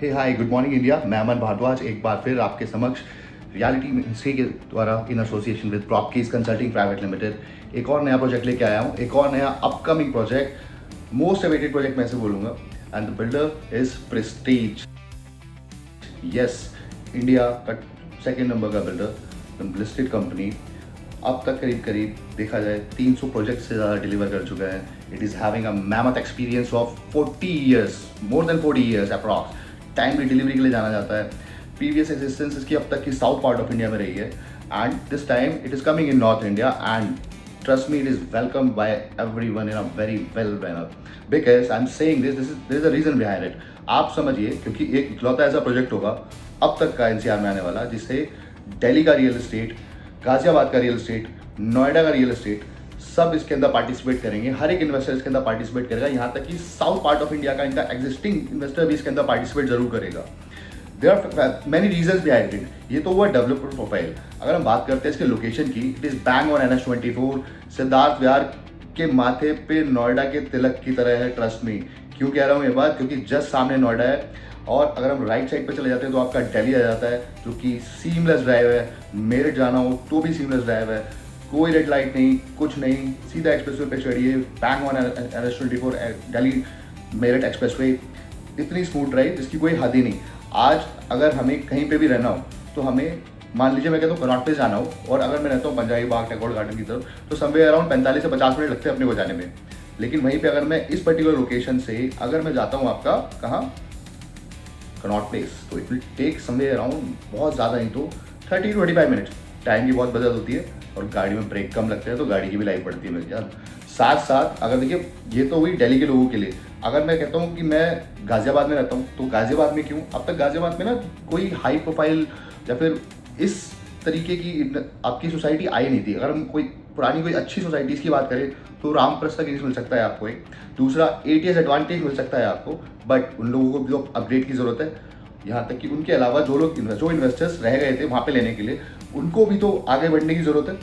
हे hi good morning India. मैं अमन भारद्वाज एक बार फिर आपके समक्ष रियलिटी मिनिस्ट्री के द्वारा in association with Propkeys consulting private limited एक और नया प्रोजेक्ट लेके आया हूँ। एक और नया upcoming project, most awaited project मैं से बोलूँगा। And the builder is Prestige. Yes, India का सेकेंड नंबर का बिल्डर, लिस्टेड कंपनी। अब तक करीब करीब देखा जाए 300 प्रोजेक्ट से ज़्यादा डिलीवर कर चुका है। It is having a mammoth experience of 40 years, more than 40 years approx. Timely delivery के लिए जाना जाता है। प्रीवियस एग्जिस्टेंस इसकी अब तक की साउथ पार्ट ऑफ इंडिया में रही है and this time it is coming in north India and trust me, it is welcomed by everyone in a very well manner because I'm saying this is there is a reason behind it। आप समझिए, क्योंकि एक इकलौता ऐसा project होगा अब तक का एनसीआर में आने वाला जिससे दिल्ली का रियल एस्टेट, गाजियाबाद का रियल एस्टेट, नोएडा का रियल एस्टेट सब इसके अंदर पार्टिसिपेट करेंगे। हर एक इन्वेस्टर इसके अंदर पार्टिसिपेट करेगा, यहाँ तक कि साउथ पार्ट ऑफ इंडिया का इनका एग्जिस्टिंग इन्वेस्टर भी इसके अंदर पार्टिसिपेट जरूर करेगा। There are many reasons behind it. ये तो हुआ डेवलपर प्रोफाइल। अगर हम बात करते हैं इसके लोकेशन की, it is bang on NH24, Siddharth Vihar के माथे पे नोएडा के तिलक की तरह है। ट्रस्ट मी, क्यों कह रहा हूँ ये बात, क्योंकि जस्ट सामने नोएडा है और अगर हम राइट साइड पे चले जाते हैं तो आपका दिल्ली आ जाता है, जो कि सीमलेस ड्राइव है। मेरठ जाना हो तो भी सीमलेस ड्राइव है, कोई रेड लाइट नहीं, कुछ नहीं, सीधा एक्सप्रेसवे पे चढ़िए। Bang on NH24 Delhi Meerut expressway, इतनी स्मूथ ड्राइव जिसकी कोई हद ही नहीं। आज अगर हमें कहीं पे भी रहना हो तो हमें, मान लीजिए मैं कहता हूँ कनॉट पे जाना हो, और अगर मैं रहता हूँ पंजाबी बाग टैगोर गार्डन की तरफ, तो समवेयर अराउंड 45 से 50 मिनट लगते हैं अपने को जाने में। लेकिन वहीं पे अगर मैं इस पर्टिकुलर लोकेशन से अगर मैं जाता हूँ आपका कहाँ, कनॉट प्लेस, तो it will take somewhere around, बहुत ज़्यादा नहीं तो 30 to 35 मिनट। टाइम की बहुत बचत होती है और गाड़ी में ब्रेक कम लगते हैं तो गाड़ी की भी लाइफ बढ़ती है मेरे यार। साथ साथ अगर देखिए, ये तो हुई दिल्ली के लोगों के लिए। अगर मैं कहता हूँ कि मैं गाजियाबाद में रहता हूँ, तो गाजियाबाद में क्यों, अब तक गाजियाबाद में ना कोई हाई प्रोफाइल या फिर इस तरीके की आपकी सोसाइटी आई नहीं थी। अगर हम कोई पुरानी कोई अच्छी सोसाइटीज़ की बात करें तो रामप्रस्थ तक मिल सकता है आपको एक, दूसरा ATS एडवांटेज मिल सकता है आपको, बट उन लोगों को भी अपग्रेड की ज़रूरत है। यहाँ तक कि उनके अलावा जो इन्वेस्टर्स रह गए थे वहाँ पे लेने के लिए, उनको भी तो आगे बढ़ने की ज़रूरत है।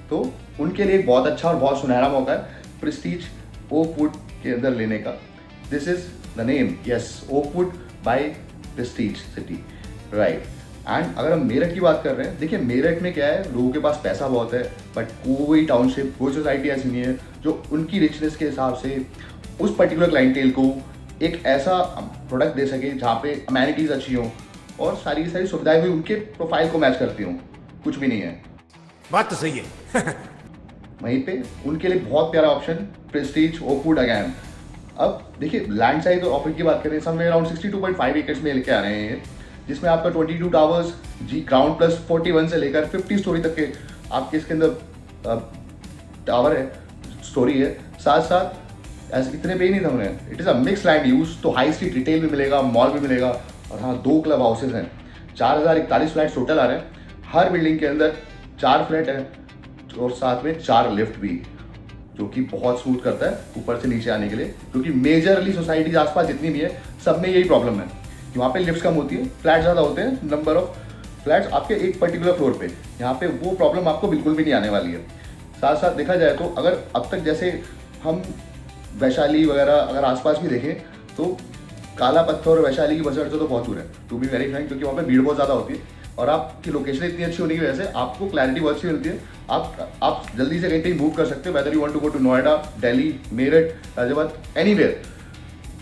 तो उनके लिए एक बहुत अच्छा और बहुत सुनहरा मौका है प्रेस्टीज ओकवुड के अंदर लेने का। This is the name, yes, Oakwood by Prestige city, right. And अगर हम मेरठ की बात कर रहे हैं, देखिए मेरठ में क्या है, लोगों के पास पैसा बहुत है, बट कोई टाउनशिप, कोई सोसाइटी ऐसी नहीं है जो उनकी रिचनेस के हिसाब से उस पर्टिकुलर क्लाइंटेल को एक ऐसा प्रोडक्ट दे सके जहाँ पे अमेनिटीज़ अच्छी हों और सारी सारी सुविधाएं भी उनके प्रोफाइल को मैच करती हों। कुछ भी नहीं है, बात तो सही है। वहीं पे उनके लिए बहुत प्यारा ऑप्शन प्रेस्टीज ओकवुड अगैन। अब देखिए लैंड साइज और ऑफर की बात करें, समवेयर अराउंड 62.5 एकर्स में लेके आ रहे हैं, जिसमें आपका 22 टावर्स जी ग्राउंड प्लस 41 से लेकर 50 स्टोरी तक के आपके इसके अंदर टावर है, स्टोरी है। साथ साथ ऐसे इतने पे ही नहीं थम रहे हैं, it is a mix land use, तो हाई स्ट्रीट रिटेल भी मिलेगा, मॉल भी मिलेगा, और हाँ 2 क्लब हाउसेज हैं। 4041 फ्लैट्स टोटल आ रहे हैं। हर बिल्डिंग के अंदर 4 फ्लैट हैं और साथ में 4 लिफ्ट भी, जो कि बहुत सूट करता है ऊपर से नीचे आने के लिए, क्योंकि मेजरली सोसाइटीज आसपास जितनी भी है सब में यही प्रॉब्लम है कि वहाँ पे लिफ्ट कम होती है, फ्लैट ज़्यादा होते हैं, नंबर ऑफ फ्लैट्स आपके एक पर्टिकुलर फ्लोर पे। यहाँ पे वो प्रॉब्लम आपको बिल्कुल भी नहीं आने वाली है। साथ साथ देखा जाए तो अगर अब तक जैसे हम वैशाली वगैरह अगर आसपास भी देखें तो काला पत्थर और वैशाली की बसड़ से तो बहुत दूर है, टू बी वेरी फ्रैंक, क्योंकि वहाँ पे भीड़ बहुत ज़्यादा होती है और आपकी लोकेशन इतनी अच्छी होने की वजह से आपको क्लैरिटी बहुत अच्छी मिलती है। आप जल्दी से कहीं मूव कर सकते हो, whether you want to go to Noida, Delhi, Meerut, Ghaziabad, anywhere.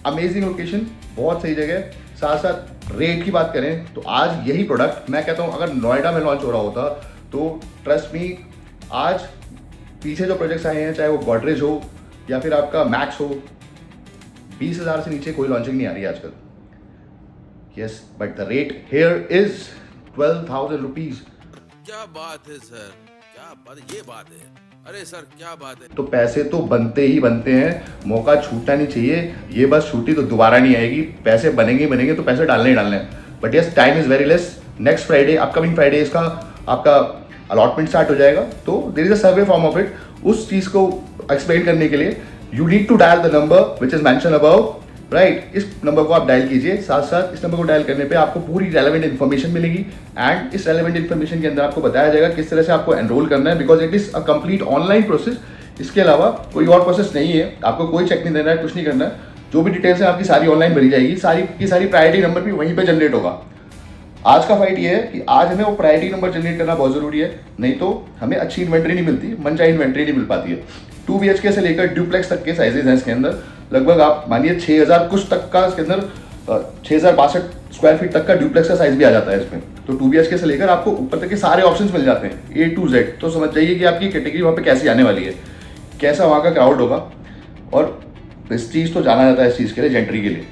Amazing location, बहुत सही जगह। साथ साथ रेट की बात करें तो आज यही प्रोडक्ट मैं कहता हूँ अगर नोएडा में लॉन्च हो रहा होता तो ट्रस्ट मी, आज पीछे जो प्रोजेक्ट्स आए हैं, चाहे वो गॉडरेज हो या फिर आपका मैक्स हो, 20,000 से नीचे कोई लॉन्चिंग नहीं आ रही आजकल। Yes, but the rate here is 12,000 rupees. क्या बात है सर, क्या बात है, ये बात है, अरे सर क्या बात है। तो पैसे तो बनते ही बनते हैं, मौका छूटना नहीं चाहिए। ये बस छूटी तो दोबारा नहीं आएगी, पैसे बनेंगे ही बनेंगे, तो पैसे डालने ही डालने हैं। But yes, time is very less. Next Friday, upcoming Friday इसका आपका अलॉटमेंट स्टार्ट हो जाएगा, तो there is a survey form of it. उस चीज को एक्सप्लेन करने के लिए you need to dial the number which is mention above, right. इस नंबर को आप डायल कीजिए। साथ साथ इस नंबर को डायल करने पे आपको पूरी रेलेवेंट इन्फॉर्मेशन मिलेगी एंड इस रेलेवेंट इन्फॉर्मेशन के अंदर आपको बताया जाएगा किस तरह से आपको एनरोल करना है, because it is a complete online process. इसके अलावा कोई और प्रोसेस नहीं है, आपको कोई चेक नहीं देना है, कुछ नहीं करना है। जो भी डिटेल्स है आपकी सारी ऑनलाइन भरी जाएगी, सारी की सारी प्रायोरिटी नंबर भी वहीं पे जनरेट होगा। आज का फाइट ये है कि आज हमें वो प्रायोरिटी नंबर जनरेट करना बहुत ज़रूरी है, नहीं तो हमें अच्छी इन्वेंट्री नहीं मिलती, मनचाही इन्वेंट्री नहीं मिल पाती है। 2 BHK से लेकर ड्यूप्लेक्स तक के साइजेज हैं इसके अंदर, लगभग आप मानिए 6000 कुछ तक का इसके अंदर 6062 स्क्वायर फीट तक का ड्यूप्लेक्स का साइज भी आ जाता है इसमें। तो 2 BHK से लेकर आपको ऊपर तक के सारे ऑप्शंस मिल जाते हैं A to Z। तो समझ जाइए कि आपकी कैटेगरी वहाँ पे कैसी आने वाली है, कैसा वहाँ का क्राउड होगा। और इस चीज़ तो जाना जाता है इस चीज़ के लिए, जेंट्री के लिए।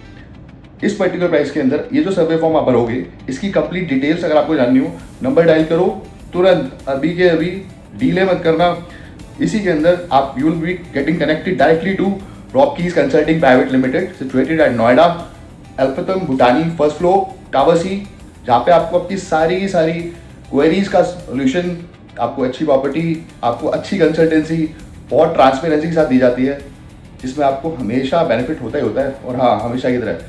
इस पर्टिकुलर प्राइस के अंदर ये जो सर्वे फॉर्म आप भरोगे, इसकी कंप्लीट डिटेल्स अगर आपको जाननी हो, नंबर डायल करो तुरंत, अभी के अभी, डिले मत करना। इसी के अंदर आप you will be getting connected directly to Propkeys consulting private limited, situated at Noida, Alphathum Bhutani, first floor, tower C, जहाँ पे आपको आपकी सारी की सारी क्वेरीज का सोल्यूशन, आपको अच्छी प्रॉपर्टी, आपको अच्छी कंसल्टेंसी, बहुत ट्रांसपेरेंसी के साथ दी जाती है, जिसमें आपको हमेशा बेनिफिट होता ही होता है। और हाँ, हमेशा की तरह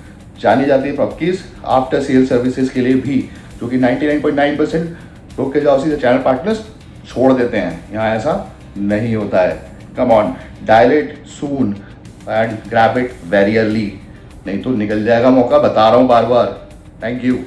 जानी जाती है प्रॉपर्टीज आफ्टर सेल सर्विसेज के लिए भी, जो कि 99.9% ब्रोकरेज हाउसेज या चैनल पार्टनर्स छोड़ देते हैं। यहाँ ऐसा नहीं होता है। Come on, dial it soon and grab it very early, नहीं तो निकल जाएगा मौका, बता रहा हूँ बार बार। Thank you.